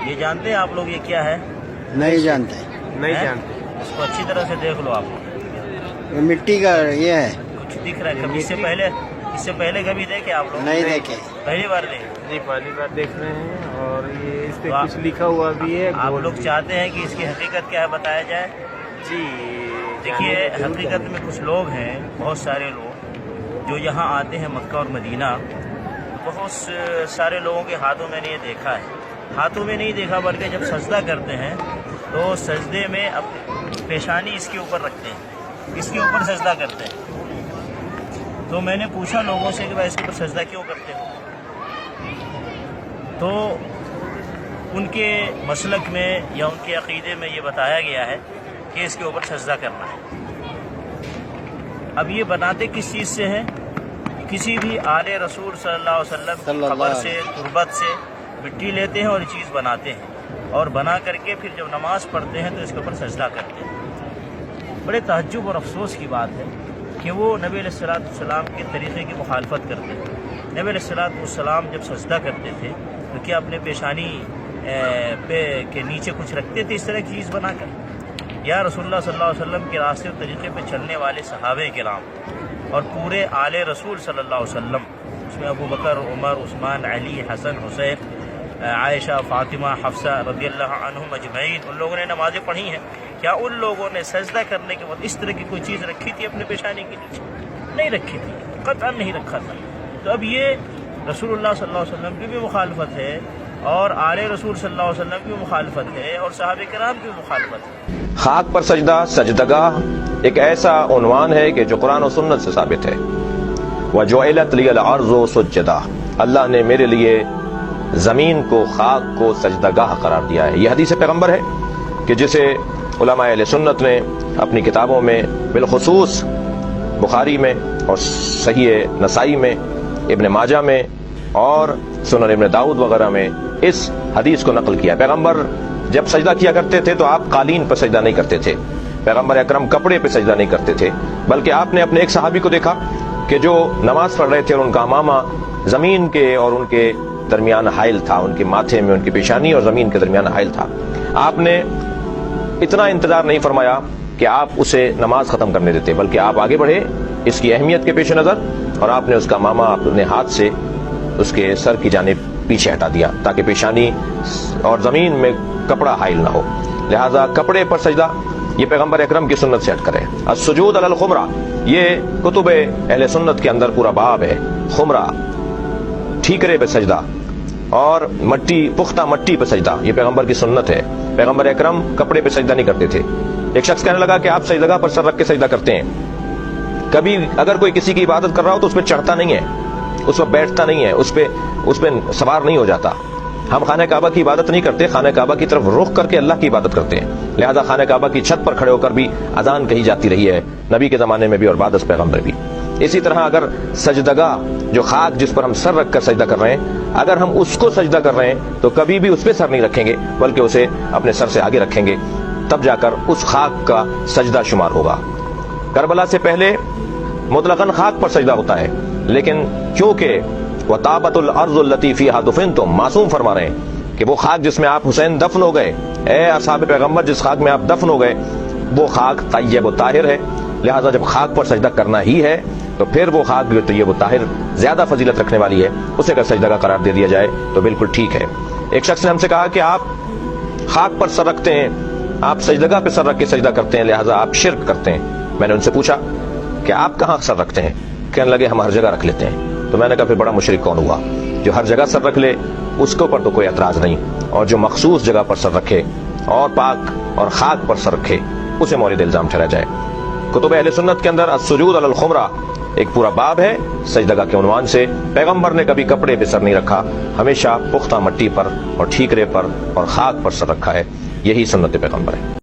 یہ جانتے ہیں آپ لوگ یہ کیا ہے؟ نہیں جانتے. نہیں جانتے. اس کو اچھی طرح سے دیکھ لو آپ. یہ مٹی کا یہ ہے. کچھ دکھ رہا ہے کبھی؟ اس سے پہلے کبھی دیکھے آپ لوگ؟ نہیں دیکھے. پہلی بار دیکھے. جی پہلی بار دیکھ رہے ہیں. اور یہ اس پہ تو کچھ لکھا ہوا بھی ہے. آپ لوگ چاہتے ہیں کہ اس کی حقیقت کیا ہے بتایا جائے؟ جی دیکھیے حقیقت میں کچھ لوگ ہیں، بہت سارے لوگ جو یہاں آتے ہیں مکہ اور مدینہ، بہت سارے لوگوں کے ہاتھوں میں نے یہ دیکھا ہے. ہاتھوں میں نہیں دیکھا بلکہ جب سجدہ کرتے ہیں تو سجدے میں اپنی پیشانی اس کے اوپر رکھتے ہیں، اس کے اوپر سجدہ کرتے ہیں. تو میں نے پوچھا لوگوں سے کہ بھائی اس کے اوپر سجدہ کیوں کرتے ہو؟ تو ان کے مسلک میں یا ان کے عقیدے میں یہ بتایا گیا ہے کہ اس کے اوپر سجدہ کرنا ہے. اب یہ بناتے کس چیز سے ہیں؟ کسی بھی آل رسول صلی اللہ علیہ وسلم کی قبر سے، تربت سے مٹی لیتے ہیں اور یہ چیز بناتے ہیں، اور بنا کر کے پھر جب نماز پڑھتے ہیں تو اس کے اوپر سجدہ کرتے ہیں. بڑے تعجب اور افسوس کی بات ہے کہ وہ نبی علیہ الصلوۃ والسلام کے طریقے کی مخالفت کرتے ہیں. نبی علیہ الصلوۃ والسلام جب سجدہ کرتے تھے تو کیا اپنے پیشانی پہ کے نیچے کچھ رکھتے تھے اس طرح کی چیز بنا کر؟ یا رسول اللہ صلی اللہ علیہ وسلم کے راستے اور طریقے پہ چلنے والے صحابہ کرام اور پورے آل رسول صلی اللہ علیہ وسلم، اس میں ابو بکر، عمر، عثمان، علی، حسن، حسین، عائشہ، فاطمہ، حفصہ رضی اللہ عنہم اجمعین، ان لوگوں نے نمازیں پڑھی ہیں. کیا ان لوگوں نے سجدہ کرنے کے بعد اس طرح کی کوئی چیز رکھی تھی اپنے پیشانی کے نیچے؟ نہیں رکھی تھی، قطعاً نہیں رکھا تھا. تو اب یہ رسول اللہ صلی اللہ علیہ وسلم کی بھی مخالفت ہے، اور آل رسول صلی اللہ علیہ وسلم کی بھی مخالفت ہے، اور صحابہ کرام کی بھی مخالفت ہے. خاک پر سجدہ، سجدگاہ ایک ایسا عنوان ہے کہ جو قرآن و سنت سے ثابت ہے. وَجُعِلَتْ لِيَ الْأَرْضُ سُجَّدًا، اللہ نے میرے لیے زمین کو، خاک کو سجدگاہ قرار دیا ہے. یہ حدیث پیغمبر ہے کہ جسے علماء اہل سنت نے اپنی کتابوں میں، بالخصوص بخاری میں اور صحیح نسائی میں، ابن ماجہ میں اور سنن ابن داؤد وغیرہ میں اس حدیث کو نقل کیا. پیغمبر جب سجدہ کیا کرتے تھے تو آپ قالین پر سجدہ نہیں کرتے تھے. پیغمبر اکرم کپڑے پہ سجدہ نہیں کرتے تھے، بلکہ آپ نے اپنے ایک صحابی کو دیکھا کہ جو نماز پڑھ رہے تھے اور ان کا امامہ زمین کے اور ان کے درمیان حائل تھا، ان کے ماتھے میں ان کی پیشانی اور زمین کے درمیان حائل تھا. آپ نے اتنا انتظار نہیں فرمایا کہ آپ اسے نماز ختم کرنے دیتے، بلکہ آپ آگے بڑھے اس کی اہمیت کے پیش نظر، اور آپ نے اس کا امامہ اپنے ہاتھ سے اس کے سر کی جانب پیچھے ہٹا دیا تاکہ پیشانی اور زمین میں کپڑا حائل نہ ہو. لہذا کپڑے پر سجدہ یہ پیغمبر اکرم کی سنت سے ہٹ کرے. السجود علی الخمرہ، یہ کتب اہل سنت کے اندر پورا باب ہے. خمرہ، ٹھیکرے پہ سجدہ، اور مٹی، پختہ مٹی پہ سجدہ، یہ پیغمبر کی سنت ہے. پیغمبر اکرم کپڑے پہ سجدہ نہیں کرتے تھے. ایک شخص کہنے لگا کہ آپ سجدگاہ پر سر رکھ کے سجدہ کرتے ہیں. کبھی اگر کوئی کسی کی عبادت کر رہا ہو تو اس پہ چڑھتا نہیں ہے، اس پہ بیٹھتا نہیں ہے، اس پہ سوار نہیں ہو جاتا. ہم خانہ کعبہ کی عبادت نہیں کرتے، خانہ کعبہ کی طرف رخ کر کے اللہ کی عبادت کرتے ہیں. لہذا خانہ کعبہ کی چھت پر کھڑے ہو کر بھی اذان کہی جاتی رہی ہے، نبی کے زمانے میں بھی اور بعد از پیغمبر بھی. اسی طرح اگر سجدگاہ، جو خاک جس پر ہم سر رکھ کر سجدہ کر رہے ہیں، اگر ہم اس کو سجدہ کر رہے ہیں تو کبھی بھی اس پہ سر نہیں رکھیں گے، بلکہ اسے اپنے سر سے آگے رکھیں گے، تب جا کر اس خاک کا سجدہ شمار ہوگا. کربلا سے پہلے مطلقاً خاک پر سجدہ ہوتا ہے، لیکن چونکہ وَطَابَتُ الْأَرْضُ الَّتِي فِيهَا دُفِنْتُمْ، معصوم فرما رہے ہیں کہ وہ خاک جس میں آپ حسین دفن ہو گئے، اے اصحاب پیغمبر جس خاک میں آپ دفن ہو گئے، وہ خاک طیب و طاہر ہے. لہذا جب خاک پر سجدہ کرنا ہی ہے تو پھر وہ خاک جو طیب و طاہر زیادہ فضیلت رکھنے والی ہے، اسے اگر سجدہ کا قرار دے دیا جائے تو بالکل ٹھیک ہے. ایک شخص نے ہم سے کہا کہ آپ خاک پر سر رکھتے ہیں، آپ سجدگاہ پہ سر رکھ کے سجدہ کرتے ہیں، لہذا آپ شرک کرتے ہیں. میں نے ان سے پوچھا کہ آپ کہاں سر رکھتے ہیں؟ کہنے لگے ہم ہر جگہ رکھ لیتے ہیں. تو میں نے کہا پھر بڑا مشرک کون ہوا؟ جو ہر جگہ سر رکھ لے اس کے اوپر تو کوئی اعتراض نہیں، اور جو مخصوص جگہ پر سر رکھے اور پاک اور خاک پر سر رکھے اسے مورد الزام ٹھہرا جائے. کتب اہل سنت کے اندر السجود علی الخمرہ ایک پورا باب ہے سجدگاہ کے عنوان سے. پیغمبر نے کبھی کپڑے پہ سر نہیں رکھا، ہمیشہ پختہ مٹی پر اور ٹھیکرے پر اور خاک پر سر رکھا ہے. یہی سنت پیغمبر ہے.